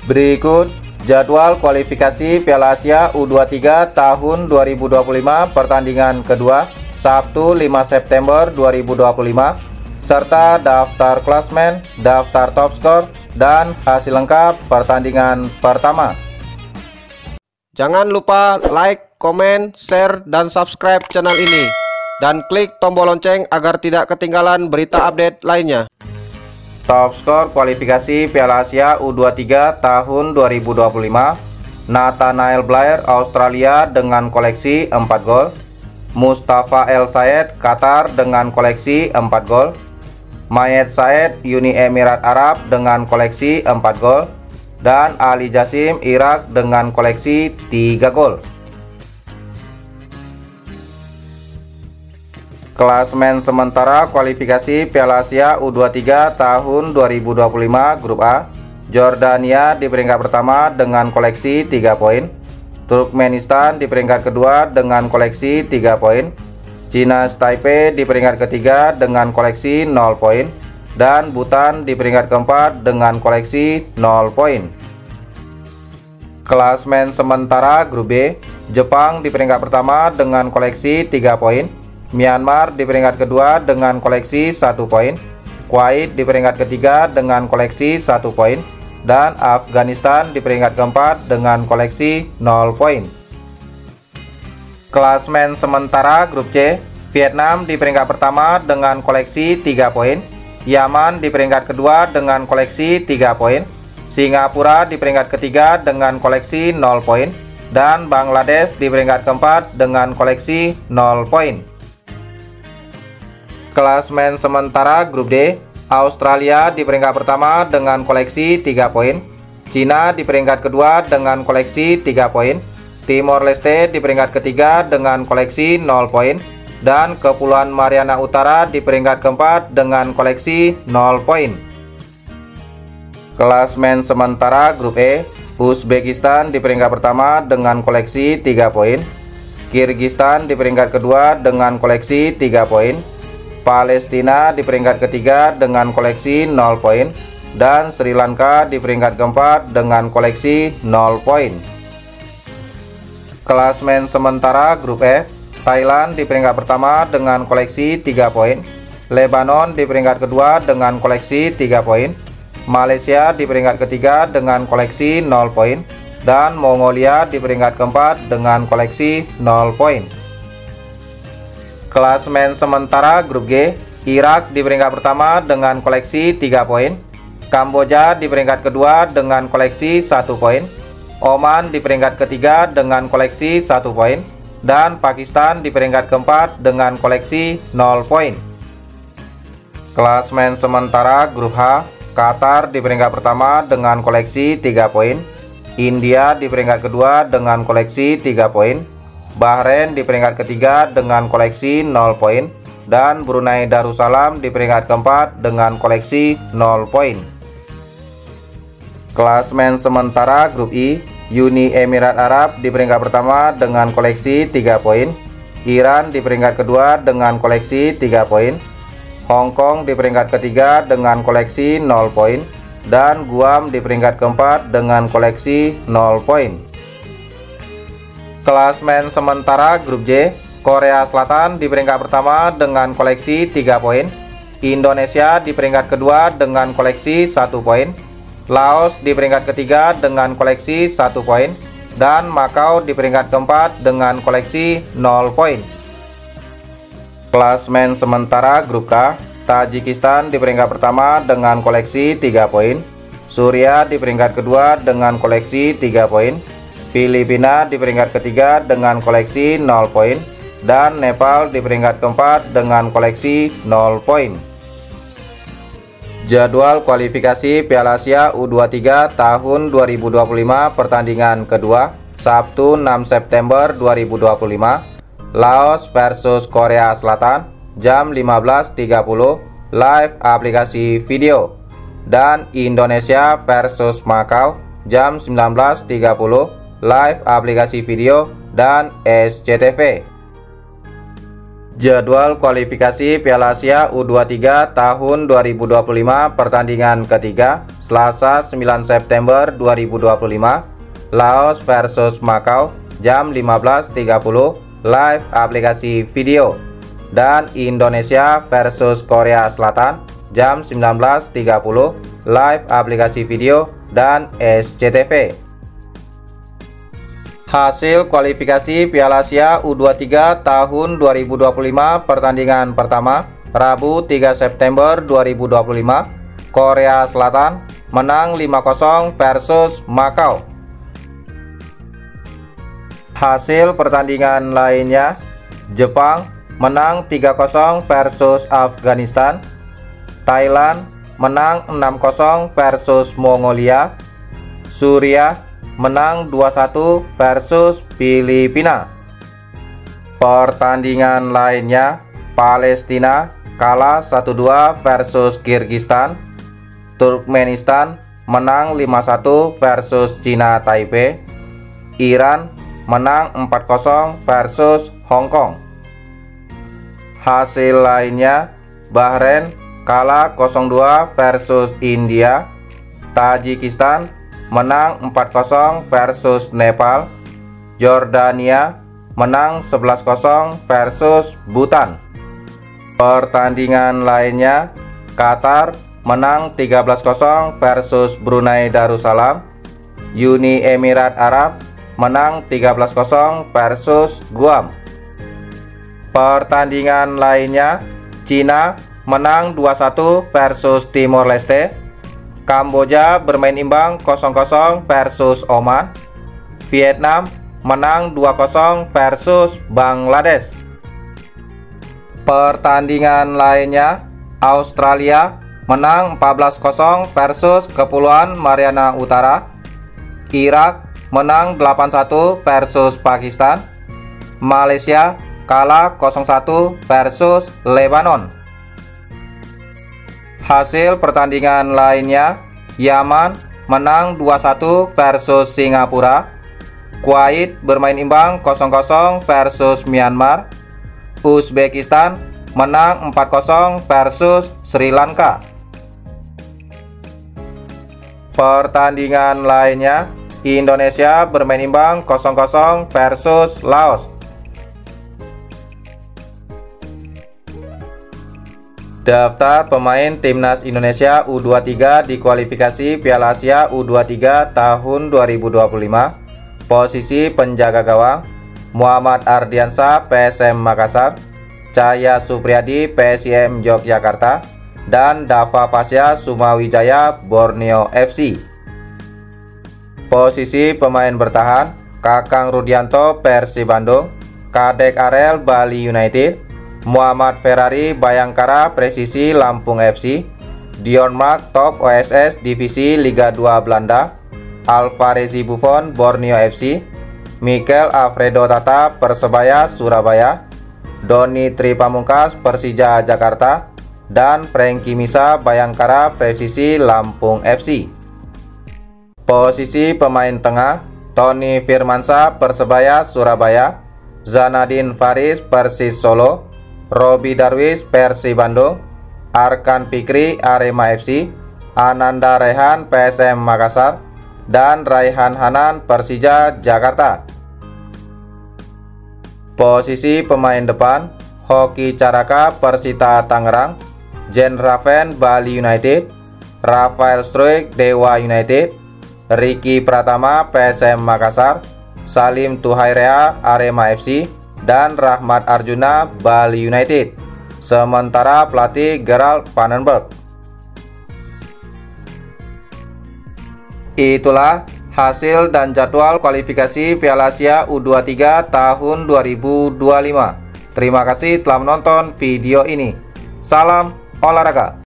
Berikut jadwal kualifikasi Piala Asia U23 tahun 2025 pertandingan kedua Sabtu 5 September 2025 serta daftar klasmen, daftar top skor, dan hasil lengkap pertandingan pertama. Jangan lupa like, komen, share, dan subscribe channel ini dan klik tombol lonceng agar tidak ketinggalan berita update lainnya. Top skor kualifikasi Piala Asia U23 tahun 2025, Nathanael Blair Australia dengan koleksi 4 gol, Mustafa El Sayed Qatar dengan koleksi 4 gol, Mayed Said Uni Emirat Arab dengan koleksi 4 gol, dan Ali Jasim Irak dengan koleksi 3 gol. Klasmen sementara kualifikasi Piala Asia U23 tahun 2025 Grup A, Jordania di peringkat pertama dengan koleksi 3 poin, Turkmenistan di peringkat kedua dengan koleksi 3 poin, Cina Taipei di peringkat ketiga dengan koleksi 0 poin, dan Bhutan di peringkat keempat dengan koleksi 0 poin. Klasmen sementara Grup B, Jepang di peringkat pertama dengan koleksi 3 poin, Myanmar di peringkat kedua dengan koleksi 1 poin, Kuwait di peringkat ketiga dengan koleksi 1 poin, dan Afghanistan di peringkat keempat dengan koleksi 0 poin. Klasmen sementara Grup C, Vietnam di peringkat pertama dengan koleksi 3 poin, Yaman di peringkat kedua dengan koleksi 3 poin, Singapura di peringkat ketiga dengan koleksi 0 poin, dan Bangladesh di peringkat keempat dengan koleksi 0 poin. Klasmen sementara Grup D, Australia di peringkat pertama dengan koleksi 3 poin, Cina di peringkat kedua dengan koleksi 3 poin, Timor Leste di peringkat ketiga dengan koleksi 0 poin, dan Kepulauan Mariana Utara di peringkat keempat dengan koleksi 0 poin. Klasmen sementara Grup E, Uzbekistan di peringkat pertama dengan koleksi 3 poin, Kirgistan di peringkat kedua dengan koleksi 3 poin, Palestina di peringkat ketiga dengan koleksi 0 poin, dan Sri Lanka di peringkat keempat dengan koleksi 0 poin. Klasmen sementara Grup F, Thailand di peringkat pertama dengan koleksi 3 poin, Lebanon di peringkat kedua dengan koleksi 3 poin, Malaysia di peringkat ketiga dengan koleksi 0 poin, dan Mongolia di peringkat keempat dengan koleksi 0 poin. Klasmen sementara Grup G, Irak di peringkat pertama dengan koleksi 3 poin, Kamboja di peringkat kedua dengan koleksi 1 poin, Oman di peringkat ketiga dengan koleksi 1 poin, dan Pakistan di peringkat keempat dengan koleksi 0 poin. Klasmen sementara Grup H, Qatar di peringkat pertama dengan koleksi 3 poin, India di peringkat kedua dengan koleksi 3 poin, Bahrain di peringkat ketiga dengan koleksi 0 poin, dan Brunei Darussalam di peringkat keempat dengan koleksi 0 poin. Klasmen sementara Grup I, Uni Emirat Arab di peringkat pertama dengan koleksi 3 poin, Iran di peringkat kedua dengan koleksi 3 poin, Hong Kong di peringkat ketiga dengan koleksi 0 poin, dan Guam di peringkat keempat dengan koleksi 0 poin. Klasmen sementara Grup J, Korea Selatan di peringkat pertama dengan koleksi 3 poin, Indonesia di peringkat kedua dengan koleksi 1 poin, Laos di peringkat ketiga dengan koleksi 1 poin, dan Makau di peringkat keempat dengan koleksi 0 poin. Klasmen sementara Grup K, Tajikistan di peringkat pertama dengan koleksi 3 poin, Suriah di peringkat kedua dengan koleksi 3 poin, Filipina di peringkat ketiga dengan koleksi 0 poin, dan Nepal di peringkat keempat dengan koleksi 0 poin. Jadwal kualifikasi Piala Asia U23 tahun 2025 pertandingan kedua Sabtu 6 September 2025, Laos versus Korea Selatan jam 15.30 live aplikasi video, dan Indonesia versus Makau jam 19.30 live aplikasi video dan SCTV. Jadwal kualifikasi Piala Asia U23 tahun 2025 pertandingan ketiga Selasa 9 September 2025, Laos versus Makau jam 15.30 live aplikasi video, dan Indonesia versus Korea Selatan jam 19.30 live aplikasi video dan SCTV. Hasil kualifikasi Piala Asia U23 tahun 2025 pertandingan pertama Rabu 3 September 2025, Korea Selatan menang 5-0 versus Makau. Hasil pertandingan lainnya, Jepang menang 3-0 versus Afghanistan, Thailand menang 6-0 versus Mongolia, Suriah menang 2-1 versus Filipina. Pertandingan lainnya, Palestina kalah 1-2 versus Kirgistan, Turkmenistan menang 5-1 versus Cina Taipei, Iran menang 4-0 versus Hong Kong. Hasil lainnya, Bahrain kalah 0-2 versus India, Tajikistan menang 4-0 versus Nepal, Jordania menang 11-0 versus Bhutan. Pertandingan lainnya, Qatar menang 13-0 versus Brunei Darussalam, Uni Emirat Arab menang 13-0 versus Guam. Pertandingan lainnya, Cina menang 2-1 versus Timor Leste, Kamboja bermain imbang 0-0 versus Oman, Vietnam menang 2-0 versus Bangladesh. Pertandingan lainnya, Australia menang 14-0 versus Kepulauan Mariana Utara, Irak menang 8-1 versus Pakistan, Malaysia kalah 0-1 versus Lebanon. Hasil pertandingan lainnya, Yaman menang 2-1 versus Singapura, Kuwait bermain imbang 0-0 versus Myanmar, Uzbekistan menang 4-0 versus Sri Lanka. Pertandingan lainnya, Indonesia bermain imbang 0-0 versus Laos. Daftar pemain Timnas Indonesia U23 di kualifikasi Piala Asia U23 tahun 2025. Posisi penjaga gawang, Muhammad Ardiansyah PSM Makassar, Cahya Supriyadi PSIM Yogyakarta, dan Dava Fasya Sumawijaya Borneo FC. Posisi pemain bertahan, Kakang Rudianto Persib Bandung, Kadek Arel Bali United, Muhammad Ferrari Bayangkara Presisi Lampung FC, Dion Mark Top OSS Divisi Liga 2 Belanda, Alvarezi Buffon Borneo FC, Mikel Alfredo Tata Persebaya Surabaya, Doni Tripamungkas Persija Jakarta, dan Frankie Misa Bayangkara Presisi Lampung FC. Posisi pemain tengah, Tony Firmansyah Persebaya Surabaya, Zanadin Faris Persis Solo, Robi Darwis Persib Bandung, Arkan Fikri Arema FC, Ananda Rehan PSM Makassar, dan Raihan Hanan Persija Jakarta. Posisi pemain depan, Hoki Caraka Persita Tangerang, Jen Raven Bali United, Rafael Struik Dewa United, Ricky Pratama PSM Makassar, Salim Tuhairea Arema FC, dan Rahmat Arjuna Bali United. Sementara pelatih Gerald Vandenberg. Itulah hasil dan jadwal kualifikasi Piala Asia U23 tahun 2025. Terima kasih telah menonton video ini. Salam olahraga.